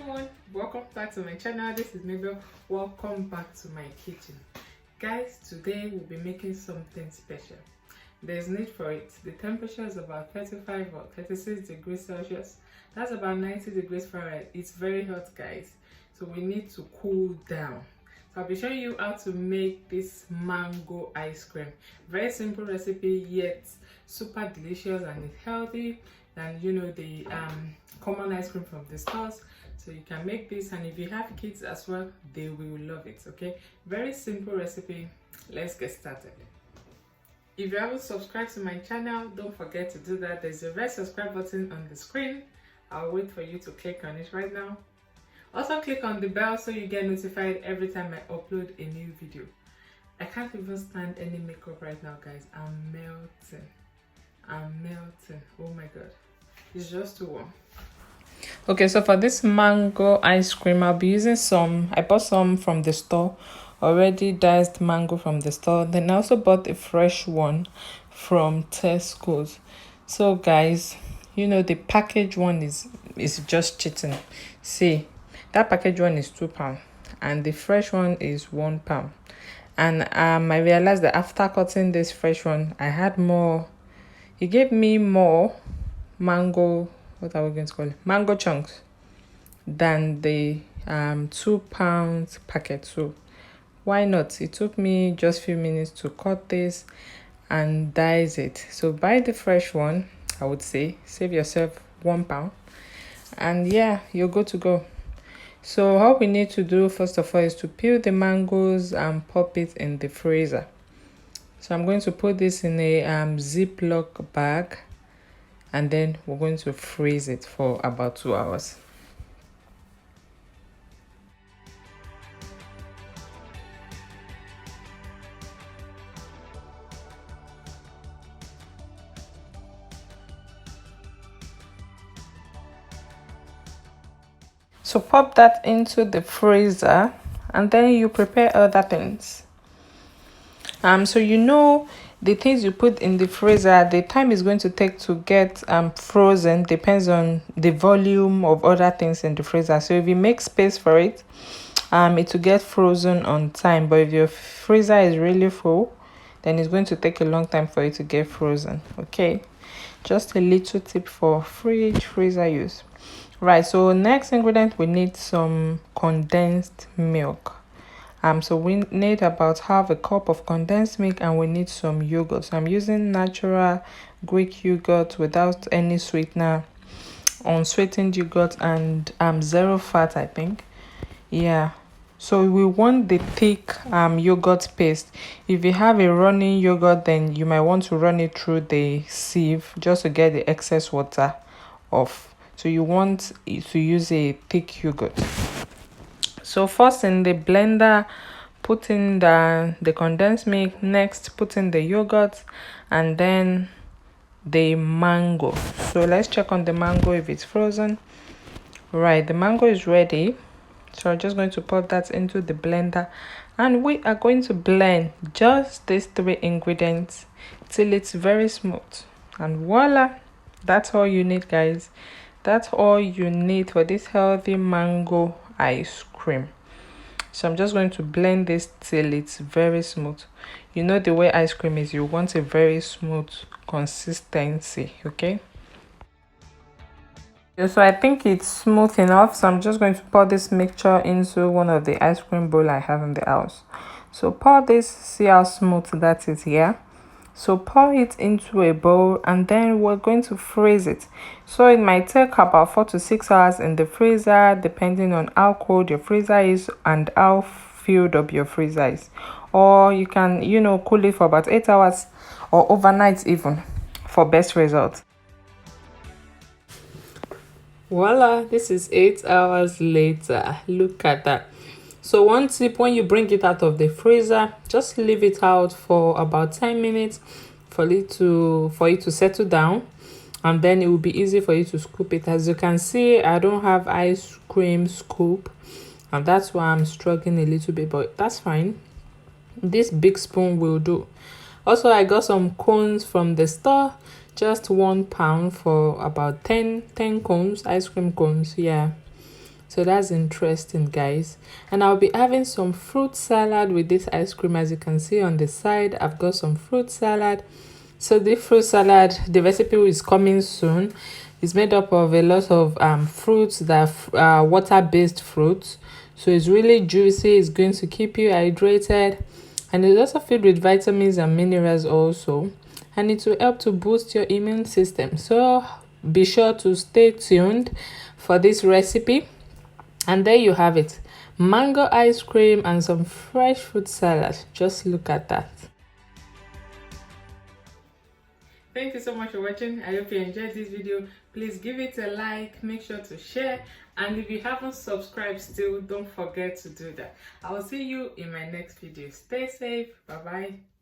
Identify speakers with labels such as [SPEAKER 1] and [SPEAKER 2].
[SPEAKER 1] everyone, welcome back to my channel. This is Mabel. Welcome back to my kitchen. Guys, today we'll be making something special. There's need for it. The temperature is about 35 or 36 degrees Celsius. That's about 90 degrees Fahrenheit. It's very hot, guys, so we need to cool down. So I'll be showing you how to make this mango ice cream. Very simple recipe, yet super delicious, and it's healthy than the common ice cream from the stores. So you can make this, and if you have kids as well, they will love it. Okay, very simple recipe. Let's get started. If you haven't subscribed to my channel, don't forget to do that. There's a red subscribe button on the screen. I'll wait for you to click on it right now. Also click on the bell so you get notified every time I upload a new video. I can't even stand any makeup right now, guys. I'm melting. Oh my god, it's just too warm. Okay, so for this mango ice cream, I'll be using I bought some from the store, already diced mango from the store. Then I also bought a fresh one from Tesco's. So guys, the package one is just cheating. See, that package one is £2 and the fresh one is £1. And I realized that after cutting this fresh one, I had more. It gave me more mango, what are we going to call it, mango chunks, than the £2 packet. So why not? It took me just a few minutes to cut this and dice it. So buy the fresh one, I would say. Save yourself £1, and yeah, you're good to go. So all we need to do first of all is to peel the mangoes and pop it in the freezer. So I'm going to put this in a Ziploc bag, and then we're going to freeze it for about 2 hours. So pop that into the freezer, and then you prepare other things. So the things you put in the freezer, the time is going to take to get frozen depends on the volume of other things in the freezer. So if you make space for it, it will get frozen on time. But if your freezer is really full, then it's going to take a long time for it to get frozen. Okay, just a little tip for freezer use. Right, so next ingredient, we need some condensed milk. So we need about half a cup of condensed milk, and we need some yogurt. So I'm using natural Greek yogurt without any sweetener, unsweetened yogurt, and zero fat, I think. Yeah, so we want the thick yogurt paste. If you have a running yogurt, then you might want to run it through the sieve just to get the excess water off. So you want to use a thick yogurt. So first in the blender, put in the condensed milk, next put in the yogurt, and then the mango. So let's check on the mango if it's frozen. Right, the mango is ready. So I'm just going to put that into the blender, and we are going to blend just these 3 ingredients till it's very smooth. And voila, that's all you need, guys. That's all you need for this healthy mango ice cream. So I'm just going to blend this till it's very smooth. You know the way ice cream is, you want a very smooth consistency. Okay, so I think it's smooth enough. So I'm just going to pour this mixture into one of the ice cream bowl I have in the house. So pour this, see how smooth that is here. So pour it into a bowl, and then we're going to freeze it. So it might take about 4 to 6 hours in the freezer, depending on how cold your freezer is and how filled up your freezer is. Or you can cool it for about 8 hours or overnight even for best results. Voila, this is 8 hours later. Look at that. So one tip, when you bring it out of the freezer, just leave it out for about 10 minutes for it to settle down, and then it will be easy for you to scoop it. As you can see, I don't have ice cream scoop, and that's why I'm struggling a little bit, but that's fine. This big spoon will do. Also, I got some cones from the store, just £1 for about 10 cones, ice cream cones. Yeah, So that's interesting, guys. And I'll be having some fruit salad with this ice cream. As you can see on the side, I've got some fruit salad. So the fruit salad, the recipe is coming soon. It's made up of a lot of fruits that are water-based fruits. So it's really juicy. It's going to keep you hydrated, and it's also filled with vitamins and minerals also, and it will help to boost your immune system. So be sure to stay tuned for this recipe. And there you have it, mango ice cream and some fresh fruit salad. Just look at that. Thank you so much for watching. I hope you enjoyed this video. Please give it a like, make sure to share, and if you haven't subscribed still, don't forget to do that. I will see you in my next video. Stay safe. Bye bye.